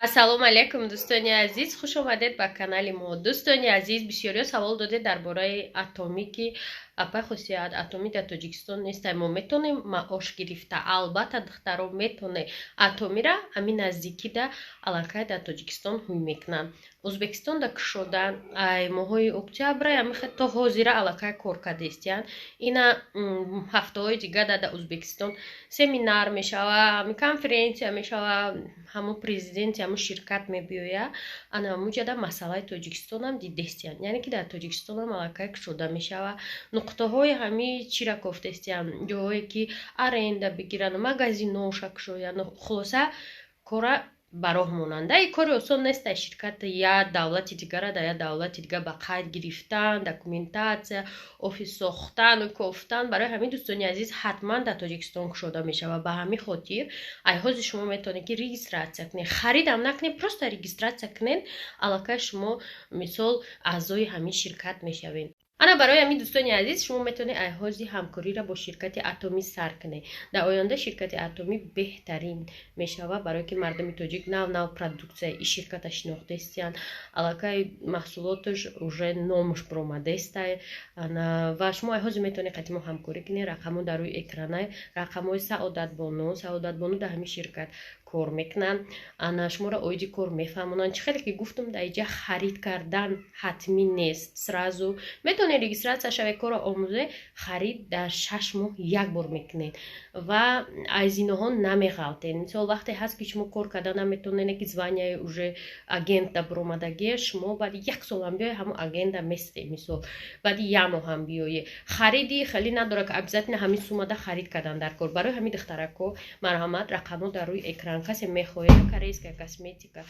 ассалому алайкум дӯстони азиз, хуш омадед ба канали мо. Дӯстони азиз, бисёриё савол додед дар бораи атомӣ ки апай хусият атомӣ дар Тоҷикистон нест. Мо метонем маош гирифта? Албатта духтаро метоне атомира ами наздикӣ да аллакай дар Тоҷикистон ҳуй мекунанд. Ӯзбекистон да кушодан ай моҳои октябра ямихе то ҳозира аллакай кор кардестиян. Ина ҳафтаҳои дигар да Ӯзбекистон семинар мешава, конференсия мешава, ҳамон президент ҳамон ширкат мебиёя. Ана муҷада масъалаи Тоҷикистонам дидестиян. Яъне ки дар Тоҷикистонам аллакай кушода мешава. Нуқтаҳои ҳами чира кофтестиян, ҷоҳое ки аренда бигиранд, магазиноша кушоянд. Хулоса кора ба роҳ монанда. И кори осон нест. Ширкат я давлати дигара да я давлати дигар ба қайд гирифтан, документатсия, офис сохтану кофтан. Барои ҳамин дӯстони азиз ҳатман дар Тоҷикистон кушода мешава. Ба ҳамин хотир айҳози шумо метавонед ки регистратсия кунед. Харидам накунед, просто регистратсия кунед. Аллакай шумо мисол аъзои ҳамин ширкат мешавед. Ана барои ҳамин дӯстони азиз шумо метавонед айҳози ҳамкориро бо ширкати атомӣ сар кунед. Дар оянда ширкати атомӣ беҳтарин мешава, барое ки мардуми тоҷик нав продуксияи ин ширката шинохтестиянд. Аллакай маҳсулоташ уже номуш баромадестай. Ва шумо айҳози метавонед қадимо ҳамкорӣ кунед. Рақамҳо дар рӯи экранай, рақамҳои саодатбону дар ҳамин ширкат кор мекунанд. Ана шуморо оиди кор мефаҳмонанд. Чӣ хеле ки гуфтам дар инҷа харид кардан ҳатмӣ нест. Сразу метавонед регистратсия шавед, кора омӯзед, харид дар 6 моҳ як бор мекунед ва аз иноҳо намеғалтед. Мисол вақте ҳаст ки шумо кор карда наметавонед ки званияи уже агента баромадагия, шумо баъди 1 солам биёед ҳамон агента местед. Мисол баъди 1 моҳ ҳам биёед. Хариди хеле надорад ки обязательно ҳамин суммада харид кардан дар кор. Барои ҳамин духтарако марҳамат, рақамҳо дар рӯи экран. Касе мехоҳед корейская косметика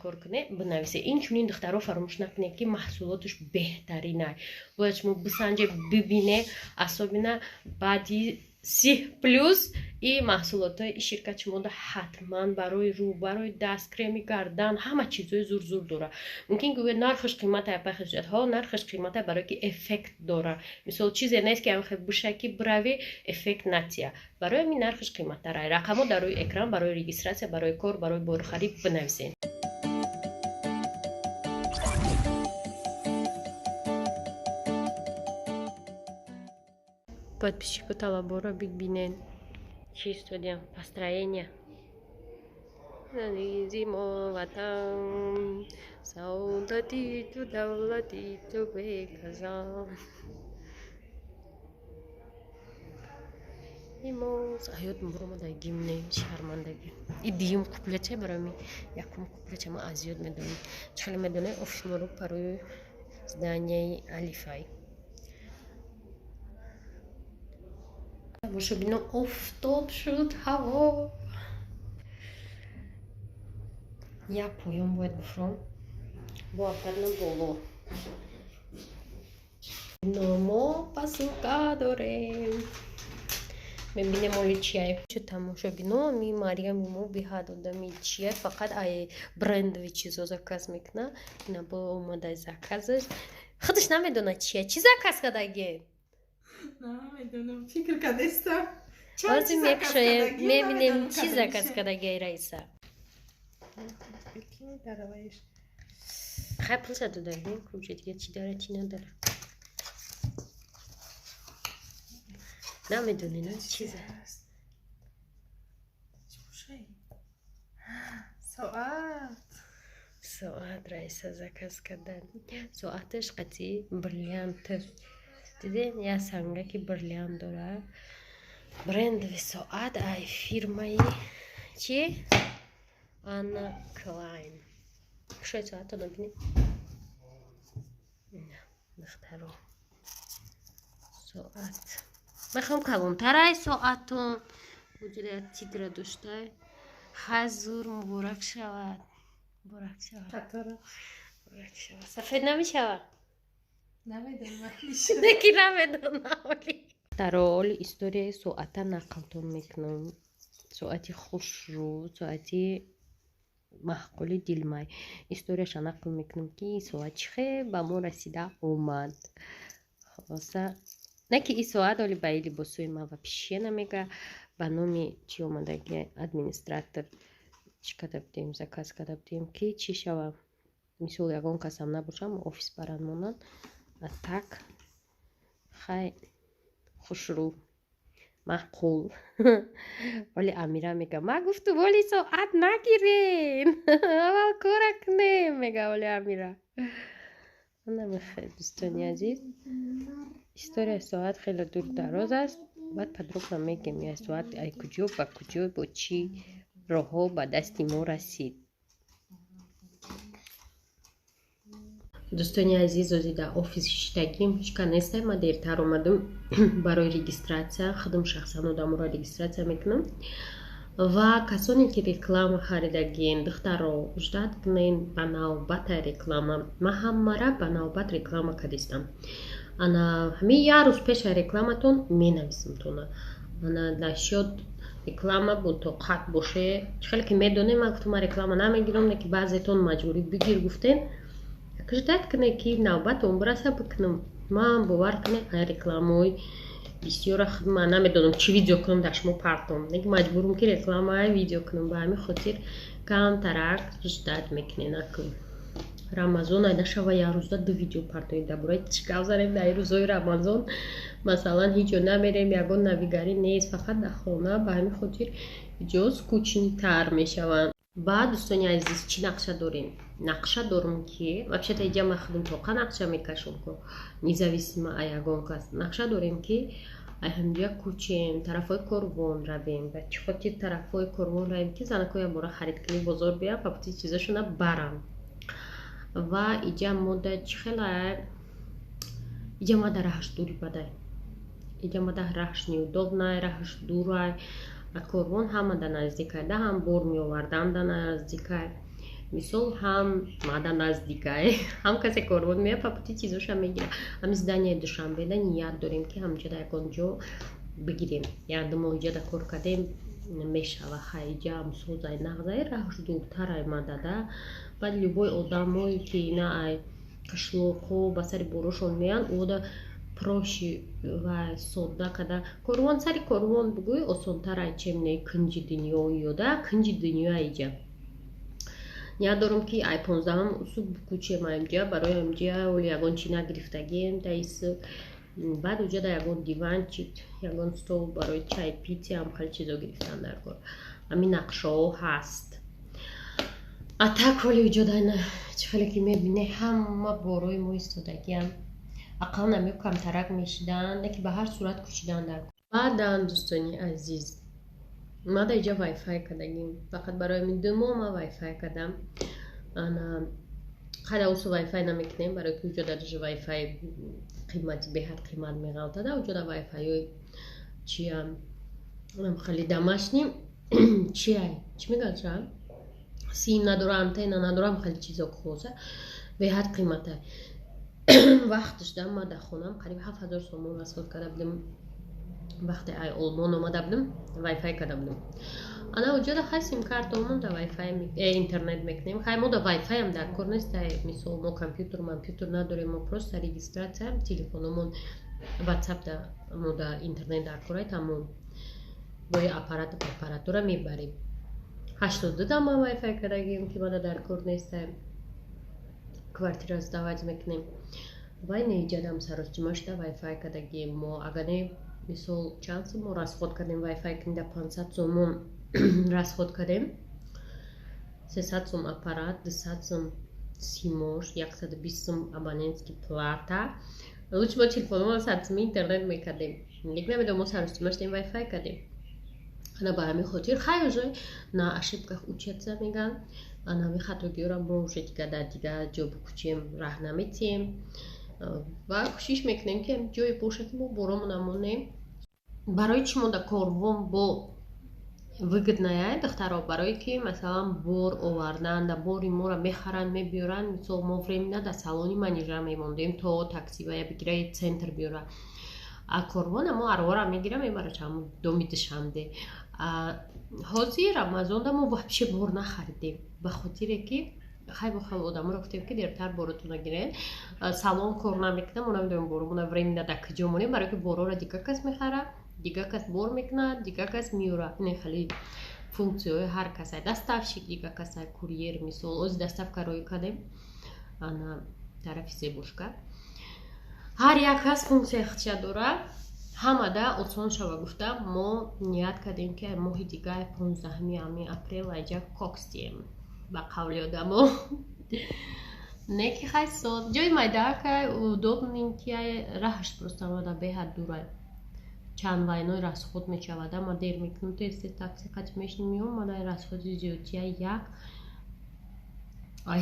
кор кунед, бинависед. Инчунин духтаро фаромӯш накунед ки маҳсулоташ беҳтаринай. Бояд шумо бисанҷед, бибинед, асобина баъди 30+ и маҳсулотҳои ин ширкат шумода ҳатман барои рӯ, барои даст, креми гардан, ҳама чизои зур дора. Мумкин гӯед нархаш қиматае, апай хусият. Ҳо, нархаш қиматае барое ки эффект дора. Мисол чизе нест ки амихе бушаки биравӣ эффект натия. Барои ҳамин нархаш қиматтарай. Рақамҳо дар рӯи экран барои регистратсия, барои кор, барои борхарид бинависед. Подписчику талабора бибинен чи истодиям построение. Зимо ватан саодати ту давлати ту беказан. Имоз аётм буромадай гимне шармандагӣ. И диюм куплете барои якум куплете ма азиёд медонем. Чхеле медонем офшмору парои зданияи Алифай. Бошо бино офтоб шуд ҳаво. Як поён бояд буфром. Бо апарна боло. Номо пасука дорем. Мебинем оли чиай. Чо тамошобино ми Мариями мо биҳад одами чиай фақат ай брендови чизо заказ мекуна. Ина бо омадай заказаш. Худаш намедонад чиай. Чи заказ кардаге? Намедонам, фикр кардестам. Ҳозир мебинем чи заказ кардаге раиса. Хай пулса додаги, куҷа дига чи дара, чи надара. Намедонӣ на чиз аст. Соат раиса заказ кардан. Соаташ қатъи бриллиант. Дидем я сангаки бриллиант дора. Брендови соат ай фирмаи чи? Anna Klein. Кушои соатро набинед. Духтаро. Соат. Мехоҳам калонтарай соатон. Вуҷуда тигра доштай. Ҳазур муборак шавад. Муборак шавад. Сафед намешавад? Намедонам. Неки намедонам. Тароли историяи соата нақлтон мекунам. Соати хушрӯ, соати маҳқули дилмай. Историяша нақл мекунам ки ин соат чӣ хел ба мо расида омад. Хулоса не ки ин соат оли ба ин либосои ма ва пишена мега ба номи чи омадаги администратор چی کرده بودیم زکاس کرده بودیم که چی شوم مثل یگان کسم نباشم آفیس برندمونن تک خیلی خوش رو معقول ولی امیره میگه ما گفتم ولی ساعت نگیرین اول کار کنیم میگه ولی امیره خیلی دوستانی عزیز істория ساعت خیلی دور دراز است بعد подробно میگم یا ساعت ای کجا با کجا با چی راهو به دست ما رسید. دوستانی عزیز روزی در آفیس شتگیم هیچ که نیستم ما دیرتر اومدم برای رجیستراسیا خودم شخصا آدم را رجیستراسیا میکنم و کسانی که رکلام خریدگین دخترها اجداد کنین به نوبت رکلام ما همه را به نوبت رکلام کردیم. انا همین یه روز پیش رکلامتون می نویسم تونه انا نشد رکلام بود تو خط باشه خیلی که میدونیم من گفتم رکلام نمیگیرم نه که بعضیتون مجبوری بگیر گفتین اجداد کنه که نوبت اون برسه بکنم ما باور کنه رکلاموی بسیار من نمیدونم چی ویدیو کنم داشتم پرتم نگه مجبورم که رکلام های ویدیو کنم به همین خاطر کم ترک اجداد میکنه نکن رمضان نشوه یه روز دو ویدیو پرتویم درباره چیکار زنیم در روزهای رمضان مثلا هیچ جا نمیریم یگان نویگری نیست فقط در خانه به همین خاطر ویدیوز کوچکتر میشوند. بعد دوستانی عزیز چی نقشه داریم؟ نقشه دارم که вообще اینجا من خودم توقع نقشه میکشم که نزاویسیما یگان کس نقشه داریم که همینجا کوچیم طرفای کاروان رویم و چی خاطر طرفای کاروان رویم که زنکای باره خرید کنی بازار بیام پاپتی چیزاشون برم و اینجا مدت خیلی اینجا ما در راهش دوری بده اینجا ما در راهش نیودابنه راهش دوره کاروان هم در نزدیکه ده هم بور می آوردم در نزدیکه مثال هم ما در نزدیکه هم کسی کاروان میاد پاپتی چیزاش هم میگیره هم زدنی دوشنبه ده نیت داریم که همجا در یکانجا بگیریم یعنی ما اینجا در کار کردیم میشه و خیجا مثال زای نغزای راهش دورتر ما داده بعد любой آدمایی که اینا ای کشلوخو با سر بروشون میان او دا проще و ساده کده کاروان سری کاروان بگوی آسانتر ای چیم نه کنجی دنیا یاده کنجی دنیا ایجا ندارم که ای 15 هم اصول بکوچه ما امجا برای امجا ولی یگان چی نگرفتگیم دایست بعد اونجا در یگان دیوان چید یگان ستول برای چای پیتی هم خیلی چیزا گرفتن در کار همین نقشه ها هست اتاک ولی اونجا در خیلی که میبینه همه باروی ما ایستادگی هم اقل نمیو کم ترک میشیدن نه که به هر صورت کشیدن در کار بعد دوستانی عزیز ما در اینجا وای فای کردگیم فقط برای من 2 ماه ما وای فای کردم انا خیلی اوسو وای فای نمیکنیم برای که اونجا در وای فای قیمتی به هر قیمت میغلطه ده اونجا در وای فای چی هم خیلی دمشنیم چی میگل سیم نداره انتینا نداره خیلی چیزا خوزه به هر قیمته وقتش دم ما در خونم قریب 7000 سومون مصرف کرده بودم وقتی ای آلمان اومده بودم وای فای کرده بودم انا اونجا در خیلی سیم کارت اومون در وای فای اینترنت میکنیم خیلی ما در وای فای هم در کار نیست مثل ما کامپیوتر نداریم ما پروست رجیستراسیا هم تلفنمون واتساپ در ما در اینترنت در کارای تمام با یه اپاراتور میبریم 82 دم ما وای فای کردگیم که ما در کار نیستیم کوارتیر از دواج میکنیم وای نیجادم سرستیماش در وای فای کردگیم ما اگر مثل چند سوم ما راسخود کردیم وای فای کنیم در 500 سومون راسخود کردیم 300 سوم اپارات 200 سوم سیموش 120 سوم абонентский плата лучше با تلفنمون 100 سوم اینترنت میکردیم لیک نمیدونم ما سرستیماش دیم وای فای کردیم انا به همین خاطر خیلی جای نه اشتباه учиться میگن انا همین خاطرگی را ما уже دیگه جا بکوچیم راه نمیتیم و کوشش میکنیم که جای باشه که ما برامون امونه برای چی ما در کاروان با выгодная دخترها برای که مثلا بار آوردن در باری ما را میخرن میبیارن مثلا ما временно در سالونی منیجر میموندیم تا تاکسی باید بگیره центр بیاره کاروان ما اروارا میگیره میبره چند دومیت شنبه حاضر رمضان ما вообще بار نخریدیم به خاطر که خیلی آدم رو گفتیم که دیرتر بارتون نگیرین سالن کار نمیکنه ما نمیدونیم بارمون временно در کجا برای که بارا را دیگه کس میخره دیگه کس بار میکنه دیگه کس میوره این خیلی функсияҳои ҳар касай доставщик дига касай курьер мисол оз доставкарои кадем ана тарафи зебушка ҳар як кас функсияи худша дора ҳамада осон шава гуфта мо ният кардем ки моҳи дига 15 апрел аҷа кокс дием ба қавли одамо неки хайсот ҷои майдакай удобнем ки раҳаш просто амада беҳад дурай чанд вайнои расход мешавада ма дер мекунам тез такси қатъ мешним мана расходи зиёдтия як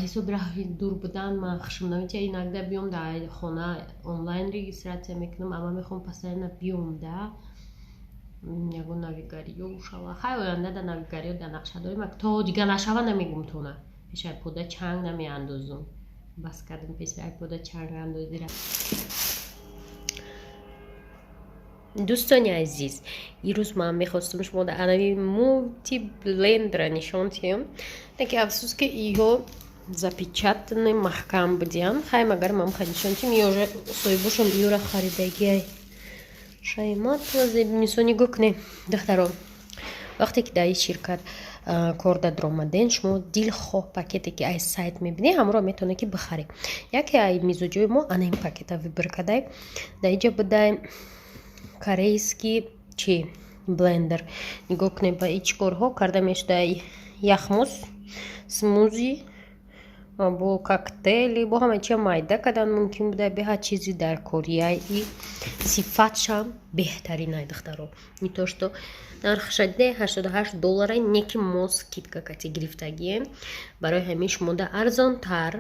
ҳисоби раҳи дур будан ма хушм намеча инагда биём да хона онлайн регистратсия мекунам ама мехом постоянно биём да ягон навигариё шава хай оянда да навигариё да нақшадори мак то дига нашава намегум тона пешай пода чанг намеандозум бас кардам пешай пода чанг андозира дӯстони азиз ирӯз ман мехостам шумо да анави мулти блендера нишон диҳам таки афсус ки иҳо запечатаны маҳкам будиям хай магар ман нишон тим ёже соҳибошам биёра харидагиай шаймат вазе нисони гукне духтаро вақте ки дар ин ширкат кор дар омаден шумо дилхоҳ пакете ки аз сайт мебинед ҳамро метавонед ки бихаред яке аз мизоҷои мо ана ин пакета вибр кадай дар инҷа будай корейский чи блендер нигоҳ кунед ба ин чикорҳо карда мешуда яхмус смузи бо коктейли бо ҳама чия майда кардан мумкин буда беҳад чизи дар кория и сифатшам беҳтаринай духтаро не то что нархша $88 неки мо скидка кати гирифтагием барои ҳамин шумо да арзонтар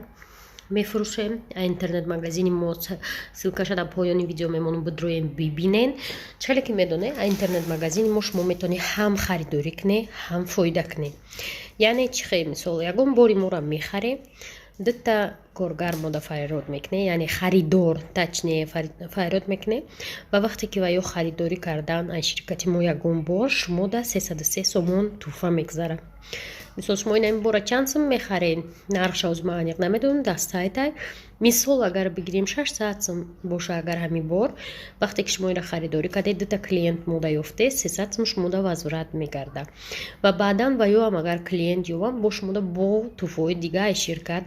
мефурӯшем интернет-магазини мо ссилкаша дар поёни видео мемонам бидроем бибинен чале ки медонед интернет-магазини мо шумо метавонед ҳам харидорӣ кунед ҳам фоида кунед яъне чӣ хел мисол ягон бори моро мехаре дута коргар мода файрод мекунед яъне харидор тачне файрод мекунед ва вақте ки ва ё харидорӣ кардан аз ширкати мо ягон бор шумо да 303 сомон туҳфа мегзара мисол шумо ин бора чанд сум мехаред нархша оз ма аниқ намедонам дар сайтай мисол агар бигирем 600 сум боша агар ҳамин бор вақте ки шумо инро харидорӣ кардед дута клиент мода ёфтед 300 сум шумода возврат мегарда ва баъдан ва ё ам агар клиент ёвам бо шумода бо туҳфаҳои дига аз ширкат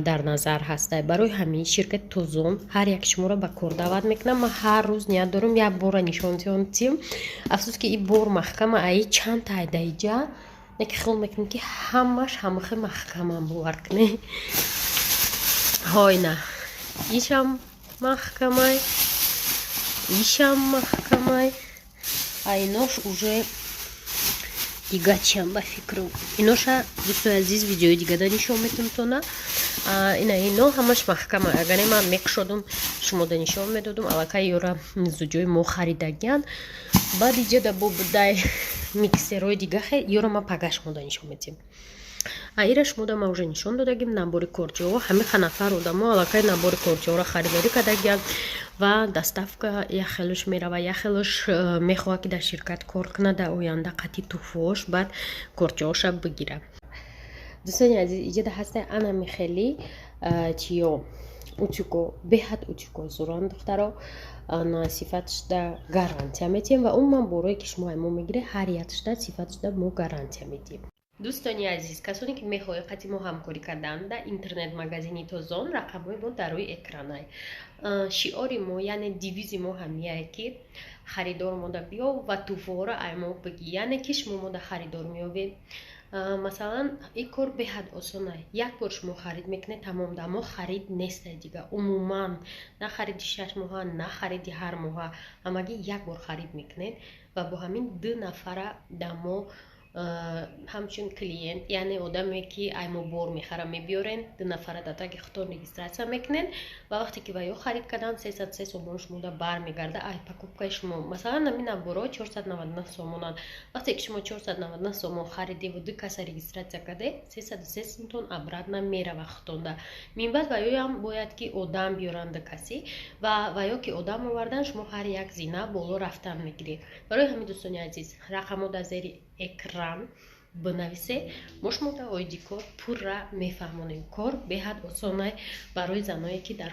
дар назар ҳаста барои ҳамин ширкати тозон ҳар як шуморо ба кор даъват мекунам ма ҳар рӯз ният дорам як бора нишонтиён тим афсус ки ин бор маҳкама аи чанд тайдаиҷа неки хел мекунем ки ҳамаш ҳамахе маҳкамам бовар кунем ҳой на ишам маҳкамай ишам маҳкамай айнош уже дига чиам ба фикру иноша дӯстои азиз видеои дигада нишон метавонам тона ина ино ҳамаш маҳкамай агаре ман мекушодум шумода нишон медодум аллакай ёра мизоҷои мо харидагиян баъд иҷада бо будай миксерҳои дига ёра ма пагаш мода нишон метим аира шумода ма уже нишон додагим набори корчиҳо ҳамин ханафар одамо аллакай набори корчиҳоро харидорӣ кардагиян ва доставка яхелуш мерава яхелуш мехоҳад ки дар ширкат кор кунад дар оянда қатъи туҳфаҳош баъд корчиҳоша бигира дӯстони азиз иҷада ҳастай ана михели чиё утюго беҳад утюго зуран духтаро ана сифатшда гарантия метиҳем ва умуман борое ки шумо мо мегиред ҳар якшда сифатшда мо гарантия метиҳем дӯстони азиз касоне ки мехоҳед қатъи мо ҳамкорӣ кардан дар интернет-магазини тозон рақамҳои мо дар рӯи экранай шиори мо яъне девизи мо ҳамияе ки харидор мода биё ва туҳфаҳоро ай мо бигӣ яъне ки шумо мода харидор меёбед масалан ин кор беҳад осона як бор шумо харид мекунед тамом дамо харид нестай дига умуман на хариди 6 моҳа на хариди ҳар моҳа ҳамагӣ як бор харид мекунед ва бо ҳамин 2 нафара дамо ҳамчун клиент яъне одаме ки аймо бор мехара мебиёрен 2 нафара датаги худтон регистратсия мекунен ва вақте ки ва ё харид кардан 303 сомон шумода бармегарда ай покупкаи шумо масалан намин наборҳо 499 сомонанд вақте ки шумо 499 сомон харидед ва 2 каса регистратсия кардед 303 сомон обратно мерава худтонда минбаъд ва ёам бояд ки одам биёранд каси ва ё ки одам овардан шумо ҳар як зина боло рафтан мегиред барои ҳамин дӯстони азиз рақамҳо дар зери экран бинависе мо шумо да оиди кор пурра мефаҳмонем кор беҳад осонай барои заное ки дар